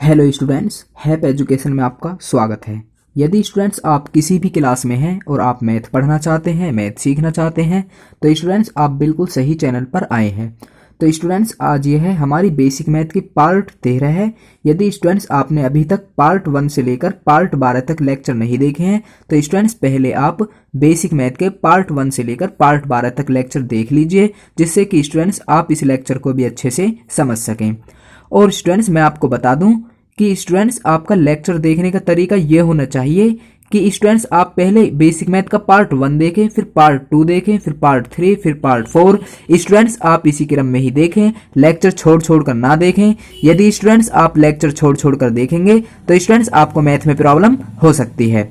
Hello students, हैप education में आपका स्वागत है। यदि स्टूडेंट्स आप किसी भी क्लास में हैं और आप मैथ पढ़ना चाहते हैं, मैथ सीखना चाहते हैं, तो स्टूडेंट्स आप बिल्कुल सही चैनल पर आए हैं। तो स्टूडेंट्स आज ये है हमारी बेसिक मैथ की पार्ट 13 है। यदि स्टूडेंट्स आपने अभी तक पार्ट 1 से लेकर पार्ट 12 तक लेक्चर नहीं देखे हैं, तो स्टूडेंट्स पहले आप बेसिक मैथ के पार्ट 1 से लेकर पार्ट 12 तक लेक्चर देख लीजिए, जिससे कि स्टूडेंट्स आप इस लेक्चर को भी अच्छे से समझ सकें। और स्टूडेंट्स मैं आपको बता दूं कि स्टूडेंट्स आपका लेक्चर देखने का तरीका ये होना चाहिए कि स्टूडेंट्स आप पहले बेसिक मैथ का पार्ट 1 देखें, फिर पार्ट 2 देखें, फिर पार्ट 3, फिर पार्ट 4। स्टूडेंट्स आप इसी क्रम में ही देखें, लेक्चर छोड़ छोड़ कर ना देखें। यदि स्टूडेंट्स आप लेक्चर छोड़ छोड़ कर देखेंगे तो स्टूडेंट्स आपको मैथ में प्रॉब्लम हो सकती है।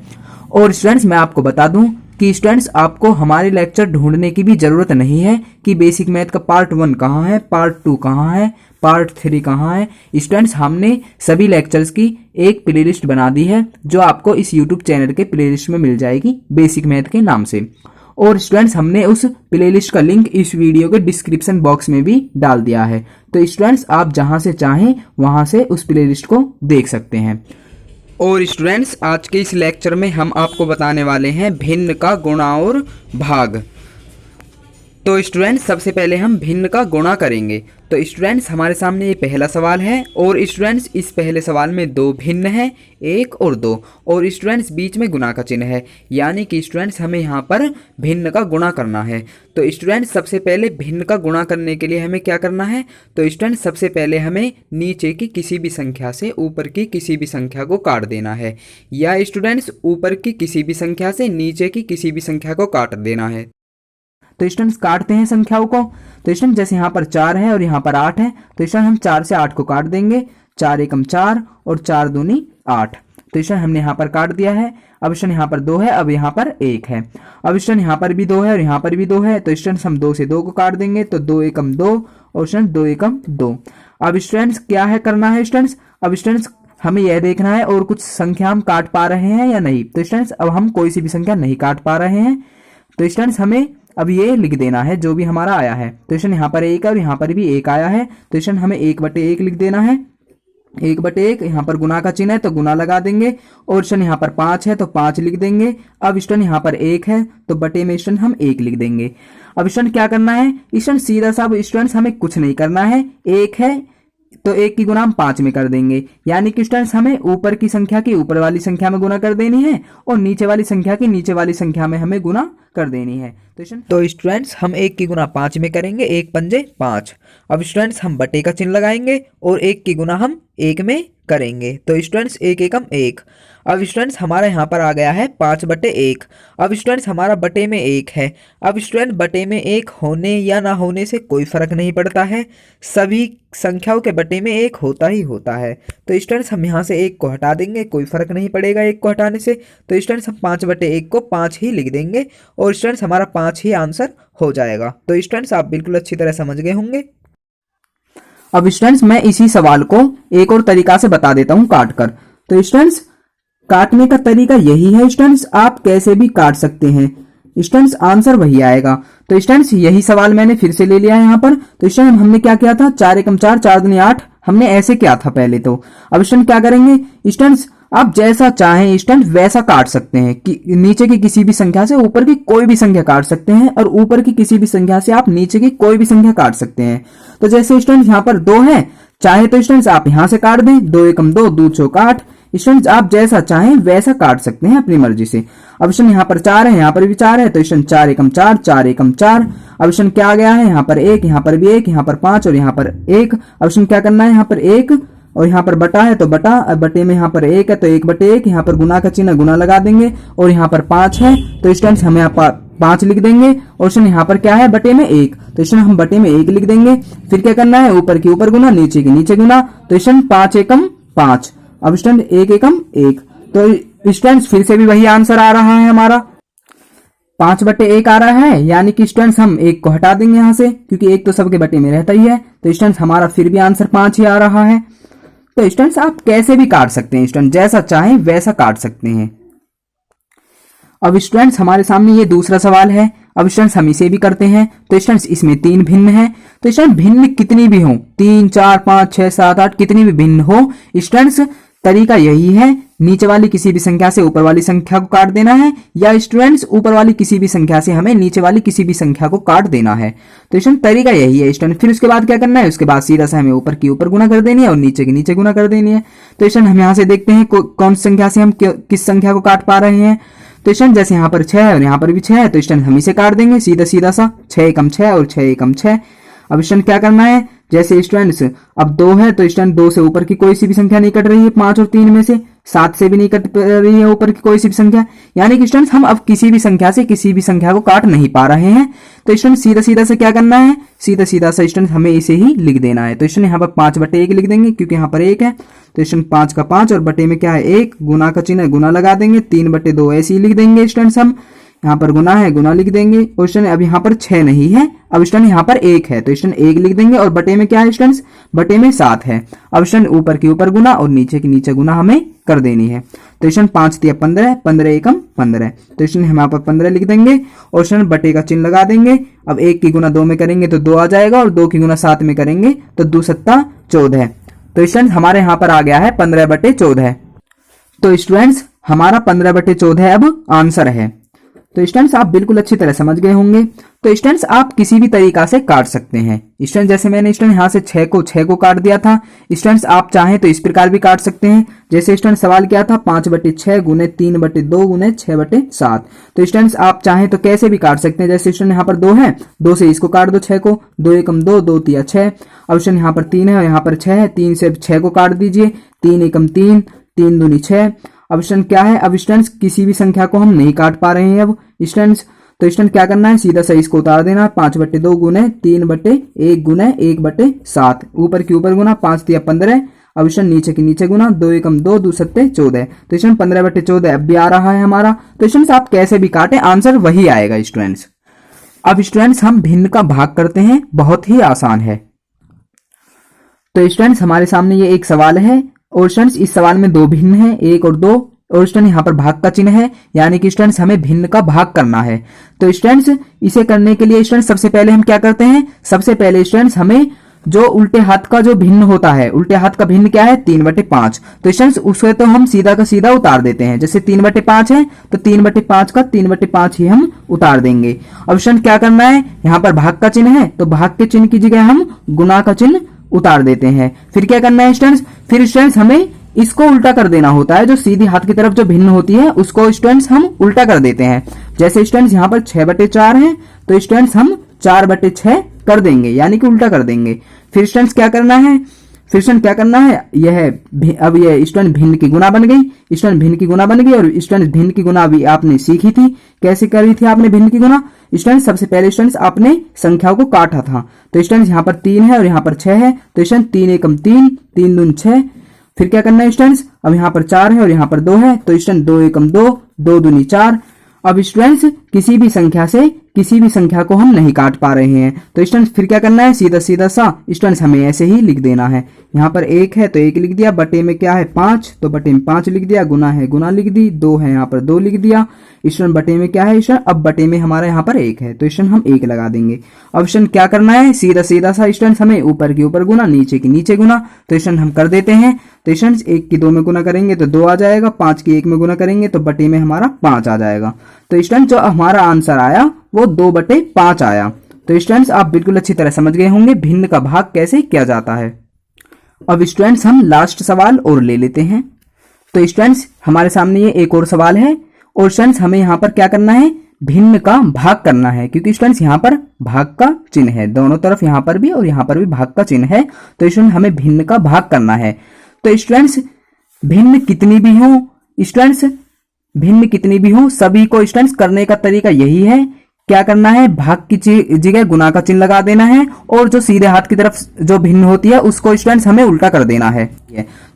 और स्टूडेंट्स मैं आपको बता दूं कि स्टूडेंट्स आपको हमारे लेक्चर ढूंढने की भी जरूरत नहीं है कि बेसिक मैथ का पार्ट 1 कहाँ है, पार्ट 2 कहाँ है, पार्ट 3 कहाँ है। स्टूडेंट्स हमने सभी लेक्चर्स की एक प्लेलिस्ट बना दी है जो आपको इस यूट्यूब चैनल के प्लेलिस्ट में मिल जाएगी बेसिक मैथ के नाम से। और स्टूडेंट्स हमने उस प्लेलिस्ट का लिंक इस वीडियो के डिस्क्रिप्शन बॉक्स में भी डाल दिया है, तो स्टूडेंट्स आप जहां से चाहें वहां से उस प्लेलिस्ट को देख सकते हैं। और स्टूडेंट्स आज के इस लेक्चर में हम आपको बताने वाले हैं भिन्न का गुणा और भाग। तो स्टूडेंट्स सबसे पहले हम भिन्न का गुणा करेंगे। तो स्टूडेंट्स हमारे सामने ये पहला सवाल है और स्टूडेंट्स इस पहले सवाल में दो भिन्न है, 1 और 2, और स्टूडेंट्स बीच में गुणा का चिन्ह है, यानी कि स्टूडेंट्स हमें यहाँ पर भिन्न का गुणा करना है। तो स्टूडेंट्स सबसे पहले भिन्न का गुणा करने के लिए हमें क्या करना है, तो स्टूडेंट्स सबसे पहले हमें नीचे की किसी भी संख्या से ऊपर की किसी भी संख्या को काट देना है, या स्टूडेंट्स ऊपर की किसी भी संख्या से नीचे की किसी भी संख्या को काट देना है। तो स्टूडेंट्स काटते हैं संख्याओं को। तो स्टूडेंट जैसे यहाँ पर 4 है और यहाँ पर 8 है, तो स्टूडेंट हम 4 से 8 को काट देंगे। 4 एकम 4 और 4 दूनी 8। तो स्टूडेंट हमने यहाँ पर काट दिया है। अब स्टूडेंट यहाँ पर 2 है, अब यहाँ पर 1 है। अब स्टूडेंट यहाँ पर भी 2 है और यहाँ पर भी 2 है, तो स्टूडेंट हम 2 से 2 को काट देंगे। तो 2 एकम 2 और स्टूडेंट 2 एकम 2। अब स्टूडेंट्स क्या है करना है स्टूडेंट्स, अब स्टूडेंट्स हमें यह देखना है और कुछ संख्या हम काट पा रहे हैं या नहीं। तो स्टूडेंट्स अब हम कोई सी भी संख्या नहीं काट पा रहे हैं, तो स्टूडेंट्स हमें अब ये लिख देना है जो भी हमारा आया है। तो स्टूडेंट यहाँ पर 1 और यहाँ पर भी 1 आया है, तो स्टूडेंट हमें 1/1 लिख देना है। 1/1 यहाँ पर गुना का चिन्ह है तो गुना लगा देंगे, और स्टूडेंट यहाँ पर 5 है तो 5 लिख देंगे। अब स्टूडेंट यहाँ पर 1 है तो बटे में स्टूडेंट हम 1 लिख देंगे। अब स्टूडेंट क्या करना है, स्टूडेंट सीधा सा स्टूडेंट्स हमें कुछ नहीं करना है। 1 है तो 1 की गुना हम 5 में कर देंगे, यानी कि स्टूडेंट्स हमें ऊपर की संख्या की ऊपर वाली संख्या में गुना कर देनी है और नीचे वाली संख्या की नीचे वाली संख्या में हमें गुना कर देनी है। तो स्टूडेंट्स हम 1 की गुना 5 में करेंगे, 1 पंजे 5। अब स्टूडेंट्स हम बटे का चिन्ह लगाएंगे और 1 की गुना हम 1 में करेंगे। तो स्टूडेंट्स 1 एकम 1। अब स्टूडेंट्स हमारा यहाँ पर आ गया है 5/1। अब स्टूडेंट्स हमारा बटे में 1 है। अब स्टूडेंट बटे में 1 होने या ना होने से कोई फर्क नहीं पड़ता है, सभी संख्याओं के बटे में 1 होता ही होता है। तो स्टूडेंट्स हम यहाँ से 1 को हटा देंगे, कोई फर्क नहीं पड़ेगा 1 को हटाने से। तो स्टूडेंट्स हम 5/1 को 5 ही लिख देंगे और स्टूडेंट्स हमारा 5 ही आंसर हो जाएगा। तो स्टूडेंट्स आप बिल्कुल अच्छी तरह समझ गए होंगे। अब स्टूडेंट्स मैं इसी सवाल को एक और तरीका से बता देता हूं काट कर। तो स्टूडेंट्स काटने का तरीका यही है, स्टूडेंट्स आप कैसे भी काट सकते हैं, स्टूडेंट्स आंसर वही आएगा। तो स्टूडेंट्स यही सवाल मैंने फिर से ले लिया है यहाँ पर। तो स्टूडेंट हमने क्या किया था, 4 एकम 4 4 दूनी 8, हमने ऐसे किया था पहले। तो अब स्टूडेंट क्या करेंगे, स्टूडेंट्स आप जैसा चाहें स्टूडेंट वैसा काट सकते हैं कि नीचे की किसी भी संख्या से ऊपर की कोई भी संख्या काट सकते हैं और ऊपर की किसी भी संख्या से आप नीचे की कोई भी संख्या काट सकते हैं। तो जैसे स्टूडेंट यहाँ पर 2 है, चाहे तो स्टूडेंट्स आप यहाँ से काट दें, 2 एकम 2 2 चौक 8। स्टूडेंट्स आप जैसा चाहें वैसा काट सकते हैं अपनी मर्जी से। अब स्टूडेंट यहाँ पर 4 है, यहाँ पर भी 4 है, तो स्टूडेंट 4 एकम 4 4 एकम 4। अब स्टूडेंट क्या आ गया है, यहाँ पर 1, यहाँ पर भी 1, यहाँ पर 5 और यहाँ पर 1। अब स्टूडेंट क्या करना है, यहाँ पर 1 और यहाँ पर बटा है तो बटा, अब बटे में यहाँ पर 1 है तो 1/1, यहाँ पर गुना का चिन्ह गुना लगा देंगे, और यहाँ पर 5 है तो स्टूडेंट्स हमें यहाँ पर 5 लिख देंगे, और स्टूडेंट यहाँ पर क्या है बटे में 1, तो स्टूडेंट हम बटे में 1 लिख देंगे। फिर क्या करना है, ऊपर की ऊपर गुना नीचे की नीचे गुना, तो स्टूडेंट 5 एकम 5। अब स्टूडेंट 1 एकम 1। तो स्टूडेंट्स फिर से भी वही आंसर आ रहा है हमारा, 5/1 आ रहा है, यानी कि स्टूडेंट्स हम 1 को हटा देंगे यहाँ से क्योंकि 1 तो सबके बटे में रहता ही है। तो स्टूडेंट्स हमारा फिर भी आंसर 5 ही आ रहा है। तो स्टूडेंट्स आप कैसे भी काट सकते हैं, स्टूडेंट जैसा चाहें वैसा काट सकते हैं। अब स्टूडेंट्स हमारे सामने ये दूसरा सवाल है। अब स्टूडेंट्स हम इसे भी करते हैं। तो स्टूडेंट्स इसमें 3 भिन्न है। तो स्टूडेंट भिन्न कितनी भी हो, 3 4 5 6 7 8 कितनी भी भिन्न हो, स्टूडेंट्स तरीका यही है, नीचे वाली किसी भी संख्या से ऊपर वाली संख्या को काट देना है, या स्टूडेंट्स ऊपर वाली किसी भी संख्या से हमें नीचे वाली किसी भी संख्या को काट देना है। तो स्टूडेंट तरीका यही है स्टूडेंट। फिर उसके बाद क्या करना है, उसके बाद सीधा सा हमें ऊपर की ऊपर गुना कर देनी है और नीचे की नीचे गुना कर देनी है। तो स्टूडेंट हम यहाँ से देखते हैं कौन सी संख्या से हम किस संख्या को काट पा रहे हैं। तो स्टूडेंट जैसे यहाँ पर 6 है और यहाँ पर भी 6 है, तो स्टूडेंट हम इसे काट देंगे सीधा सीधा सा, 6 एकम 6 और 6 एकम 6। अब स्टूडेंट क्या करना है, जैसे स्टूडेंट्स अब 2 है तो स्टूडेंट 2 से ऊपर की कोई सी भी संख्या नहीं कट रही है, 5 और 3 में से 7 से भी नहीं कट रही है ऊपर की कोई सी भी संख्या, यानी कि स्टूडेंट्स हम अब किसी भी संख्या से किसी भी संख्या को काट नहीं पा रहे हैं। तो स्टूडेंट सीधा सीधा से क्या करना है, सीधा सीधा सा स्टूडेंट हमें इसे ही लिख देना है। तो स्टूडेंट यहाँ पर 5/1 लिख देंगे क्योंकि यहाँ पर 1 है। तो स्टूडेंट 5 का 5 और बटे में क्या है 1, गुना का चिन्ह है, गुना लगा देंगे, 3/2 ऐसे ही लिख देंगे स्टूडेंट्स हम। यहाँ पर गुना है, गुना लिख देंगे। और स्टूडेंट अब यहाँ पर 6 नहीं है, अब स्टूडेंट यहाँ पर 1 है, तो स्टूडेंट 1 लिख देंगे और बटे में क्या है स्टूडेंट्स, बटे में 7 है। अब स्टूडेंट ऊपर की ऊपर गुना और नीचे की नीचे गुना हमें कर देनी है। तो स्टूडेंट 5 × 15, 15 एकम 15। तो स्टूडेंट हम यहाँ पर 15 लिख देंगे और स्टूडेंट बटे का चिन्ह लगा देंगे। अब 1 की गुना 2 में करेंगे तो 2 आ जाएगा और 2 की गुना 7 में करेंगे तो 2 7 14। तो स्टूडेंट हमारे यहाँ पर आ गया है 15/14। तो स्टूडेंट्स हमारा 15/14 अब आंसर है। तो स्टूडेंट्स आप बिल्कुल अच्छी तरह समझ गए होंगे। तो स्टूडेंट्स आप किसी भी तरीका से काट सकते हैं। स्टूडेंट जैसे मैंने स्टूडेंट यहाँ से 6 को काट दिया था, स्टूडेंट्स आप चाहें तो इस प्रकार भी काट सकते हैं। जैसे स्टूडेंट सवाल क्या था, 5/6 गुने 3/2 गुने 6/7। तो स्टूडेंट्स आप चाहें तो कैसे भी काट सकते हैं। जैसे स्टूडेंट यहाँ पर 2 है, 2 से इसको काट दो 6 को, 2 एकम 2, 2 तिया 6। अब स्टूडेंट यहाँ पर 3 है और यहाँ पर 6 है, 3 से 6 को काट दीजिए, 3 एकम 3, 3 दूनी 6। अब स्टूडेंट क्या है, अब स्टूडेंट्स किसी भी संख्या को हम नहीं काट पा रहे हैं अब स्टूडेंट्स। तो स्टूडेंट क्या करना है, सीधा सा इसको उतार देना, 5/2 गुने 3/1 गुने 1/7, ऊपर की ऊपर गुना, 5 × 15। अब स्टूडेंट नीचे की नीचे गुना, 2 एकम 2, 2 7 14। तो स्टूडेंट 15/14 अब भी आ रहा है हमारा। तो स्टूडेंट्स आप कैसे भी काटे आंसर वही आएगा स्टूडेंट्स। अब स्टूडेंट्स हम भिन्न का भाग करते हैं, बहुत ही आसान है। तो स्टूडेंट्स हमारे सामने ये एक सवाल है और स्टूडेंट्स इस सवाल में 2 भिन्न है, 1 और 2, और स्टूडेंट यहाँ पर भाग का चिन्ह है, यानी कि स्टूडेंट्स हमें भिन्न का भाग करना है। तो स्टूडेंट्स इसे करने के लिए स्टूडेंट्स सबसे पहले हम क्या करते हैं, सबसे पहले स्टूडेंट्स हमें जो उल्टे हाथ का जो भिन्न होता है, उल्टे हाथ का भिन्न क्या है 3/5। तो स्टूडेंट्स उसे तो हम सीधा का सीधा उतार देते हैं। जैसे 3/5 है तो 3/5 का 3/5 ही हम उतार देंगे। अब स्टूडेंट क्या करना है, यहाँ पर भाग का चिन्ह है तो भाग के चिन्ह की जगह हम गुना का चिन्ह उतार देते हैं। फिर क्या करना है स्टूडेंट्स, फिर स्टूडेंट्स हमें इसको उल्टा कर देना होता है, जो सीधी हाथ की तरफ जो भिन्न होती है उसको स्टूडेंट्स हम उल्टा कर देते हैं। जैसे स्टूडेंट्स यहाँ पर 6/4 है तो स्टूडेंट्स हम 4/6 कर देंगे, यानी कि उल्टा कर देंगे। फिर स्टूडेंट्स क्या करना है, फिर स्टूडेंट क्या करना है, अब यह स्टूडेंट भिन्न की गुना बन गई, स्टूडेंट भिन्न की गुना बन गई। और स्टूडेंट भिन्न की गुना अभी आपने सीखी थी, कैसे करी थी आपने भिन्न की गुना। स्टूडेंट सबसे पहले स्टूडेंट्स आपने संख्याओं को काटा था। तो स्टूडेंट यहाँ पर 3 है और यहाँ पर 6 है, तो स्टूडेंट 3 एकम 3, 3 दूनी 6। फिर क्या करना है स्टूडेंट्स, अब यहाँ पर 4 है और यहाँ पर 2 है, तो स्टूडेंट 2 एकम 2, 2 दूनी 4। अब स्टूडेंट्स किसी भी संख्या से किसी भी संख्या को हम नहीं काट पा रहे हैं। तो स्टूडेंट्स फिर क्या करना है, सीधा सीधा सा स्टूडेंट्स हमें ऐसे ही लिख देना है। यहाँ पर 1 है तो 1 लिख दिया, बटे में क्या है 5, तो बटे में 5 लिख दिया, गुना है गुना लिख दी, 2 है यहाँ पर 2 लिख दिया। स्टूडेंट बटे में क्या है स्टूडेंट, अब बटे में हमारा यहाँ पर 1 है तो स्टूडेंट हम 1 लगा देंगे। अब स्टूडेंट क्या करना है, सीधा सीधा सा स्टूडेंट्स हमें ऊपर की ऊपर गुना, नीचे की नीचे गुना। तो स्टूडेंट हम कर देते हैं। तो स्टूडेंट्स 1 की 2 में गुना करेंगे तो 2 आ जाएगा, 5 की 1 में गुना करेंगे तो बटे में हमारा 5 आ जाएगा। तो स्टूडेंट जो हमारा आंसर आया वो 2/5 आया। तो स्टूडेंट्स आप बिल्कुल अच्छी तरह समझ गए होंगे भिन्न का भाग कैसे किया जाता है। अब स्टूडेंट्स हम लास्ट सवाल और ले लेते हैं। तो स्टूडेंट्स हमारे सामने ये एक और सवाल है और स्टूडेंट्स हमें यहाँ पर क्या करना है, भिन्न का भाग करना है, क्योंकि स्टूडेंट्स यहाँ पर भाग का चिन्ह है, दोनों तरफ यहाँ पर भी और यहाँ पर भी भाग का चिन्ह है। तो स्टूडेंट हमें भिन्न का भाग करना है। तो स्टूडेंट्स भिन्न कितनी भी हो, स्टूडेंट्स भिन्न कितनी भी हो, सभी को स्टूडेंट्स करने का तरीका यही है, क्या करना है, भाग की जगह गुना का चिन्ह लगा देना है और जो सीधे हाथ की तरफ जो भिन्न होती है उसको स्टूडेंट्स हमें उल्टा कर देना है।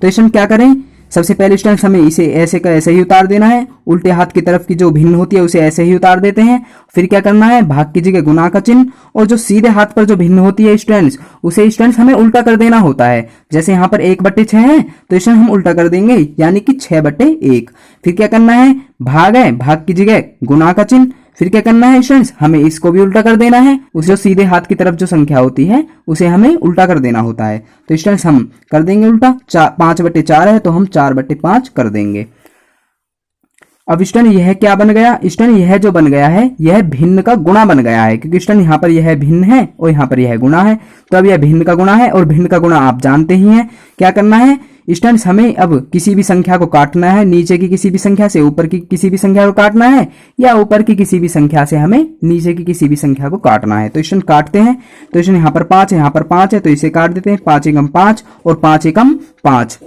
तो स्टूडेंट क्या करें, सबसे पहले स्टूडेंट्स हमें इसे ऐसे का ऐसे ही उतार देना है, उल्टे हाथ की तरफ की जो भिन्न होती है उसे ऐसे ही उतार देते हैं। फिर क्या करना है, भाग की जगह गुना का चिन्ह और जो सीधे हाथ पर जो भिन्न होती है स्टूडेंट्स उसे स्टूडेंट्स हमें उल्टा कर देना होता है। जैसे यहाँ पर 1/6 है तो स्टूडेंट हम उल्टा कर देंगे, यानी कि 6/1। फिर क्या करना है, भाग है, भाग की जगह गुना का चिन्ह, फिर क्या करना है स्टूडेंट्स, हमें इसको भी उल्टा कर देना है। उसे जो सीधे हाथ की तरफ जो संख्या होती है उसे हमें उल्टा कर देना होता है। तो स्टूडेंट्स हम कर देंगे उल्टा, 5/4 है तो हम 4/5 कर देंगे। अब स्टूडेंट यह क्या बन गया, स्टूडेंट यह जो बन गया है यह भिन्न का गुणा बन गया है, क्योंकि स्टूडेंट यहाँ पर यह भिन्न है और यहाँ पर यह गुणा है। तो अब यह भिन्न का गुणा है और भिन्न का गुणा आप जानते ही हैं। क्या करना है स्टूडेंट्स, हमें अब किसी भी संख्या को काटना है, नीचे की किसी भी संख्या से ऊपर की किसी भी संख्या को काटना है, या ऊपर की किसी भी संख्या से हमें नीचे की किसी भी संख्या को काटना है। तो स्टूडेंट काटते हैं। तो स्टूडेंट यहाँ पर 5 है, यहाँ पर 5 है, तो इसे काट देते हैं। 5 एकम 5 और 5 एकम 5।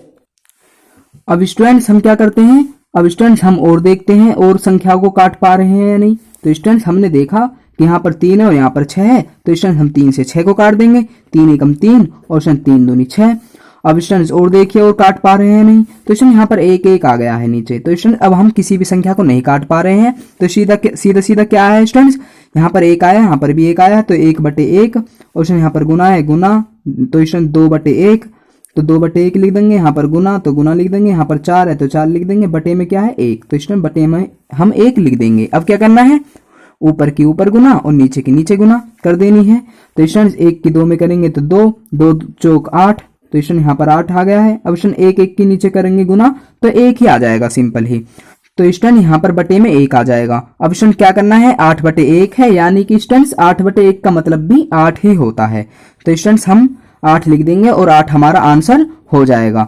अब स्टूडेंट्स हम क्या करते हैं, अब स्टूडेंट्स हम और देखते हैं और संख्या को काट पा रहे हैं या नहीं। तो स्टूडेंट्स हमने देखा कि यहाँ पर 3 है और यहाँ पर 6 है, तो स्टूडेंट्स हम 3 से 6 को काट देंगे। 3 एकम 3 और स्टूडेंट 3 दूनी 6। अब स्टूडेंट्स और देखिए और काट पा रहे हैं नहीं। तो स्टूडेंट यहाँ पर 1 1 आ गया है नीचे। तो स्टूडेंट अब हम किसी भी संख्या को नहीं काट पा रहे हैं, तो सीधा क्या है स्टूडेंट्स, यहाँ पर 1 आया, यहाँ पर भी 1 आया, तो 1/1 और स्टूडेंट यहाँ पर गुना है गुना, तो स्टूडेंट 2/1, तो 2/1 लिख देंगे। यहाँ पर गुना तो गुना लिख देंगे। यहाँ पर 4 है तो 4 लिख देंगे। बटे में क्या है 1, तो स्टूडेंट बटे में हम 1 लिख देंगे। अब क्या करना है, ऊपर की ऊपर गुना और नीचे की नीचे गुना कर देनी है। तो स्टूडेंट 1 की 2 में करेंगे तो 2, 2 चौक 8, तो स्टूडेंट यहाँ पर 8 आ गया है। अब स्टूडेंट 1 1 के नीचे करेंगे गुना तो 1 ही आ जाएगा, सिंपल ही। तो स्टूडेंट यहाँ पर बटे में 1 आ जाएगा। अब स्टूडेंट क्या करना है, 8/1 है, यानी कि स्टूडेंट्स 8/1 का मतलब भी 8 ही होता है। तो स्टूडेंट्स हम 8 लिख देंगे और 8 हमारा आंसर हो जाएगा।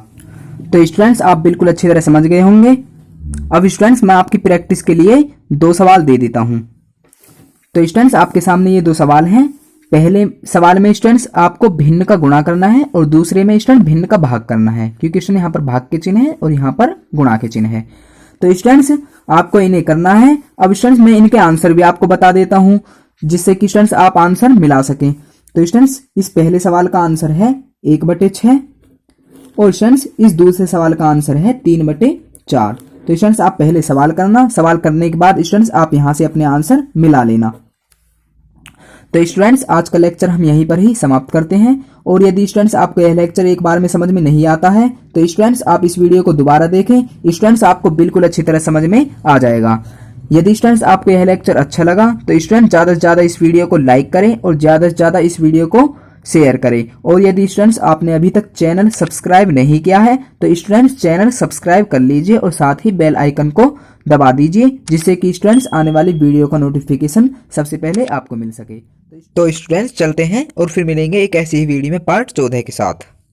तो स्टूडेंट्स आप बिल्कुल अच्छी तरह समझ गए होंगे। अब स्टूडेंट्स मैं आपकी प्रैक्टिस के लिए 2 सवाल दे देता हूं। तो स्टूडेंट्स आपके सामने ये 2 सवाल हैं। पहले सवाल में स्टूडेंट्स आपको भिन्न का गुणा करना है और दूसरे में स्टूडेंट भिन्न का भाग करना है, क्योंकि स्टूडेंट यहाँ पर भाग के चिन्ह है और यहाँ पर गुणा के चिन्ह है। तो स्टूडेंट्स आपको इन्हें करना है। अब स्टूडेंट्स मैं इनके आंसर भी आपको बता देता हूं, जिससे कि स्टूडेंट्स आप आंसर मिला सकें। तो स्टूडेंट्स इस पहले सवाल का आंसर है 1/6 और स्टूडेंट्स इस दूसरे सवाल का आंसर है 3/4। तो स्टूडेंट्स आप पहले सवाल करना, सवाल करने के बाद स्टूडेंट्स आप यहां से अपने आंसर मिला लेना। तो स्टूडेंट्स आज का लेक्चर हम यहीं पर ही समाप्त करते हैं। और यदि स्टूडेंट्स आपको यह लेक्चर एक बार में समझ में नहीं आता है तो स्टूडेंट्स आप इस वीडियो को दोबारा देखें, स्टूडेंट्स आपको बिल्कुल अच्छी तरह समझ में आ जाएगा। यदि स्टूडेंट्स आपको यह लेक्चर अच्छा लगा तो स्टूडेंट ज्यादा से ज्यादा इस वीडियो को लाइक करें और ज्यादा से ज्यादा इस वीडियो को शेयर करें। और यदि स्टूडेंट्स आपने अभी तक चैनल सब्सक्राइब नहीं किया है तो स्टूडेंट्स चैनल सब्सक्राइब कर लीजिए और साथ ही बेल आइकन को दबा दीजिए, जिससे कि स्टूडेंट्स आने वाली वीडियो का नोटिफिकेशन सबसे पहले आपको मिल सके। तो स्टूडेंट्स चलते हैं और फिर मिलेंगे एक ऐसी ही वीडियो में पार्ट 14 के साथ।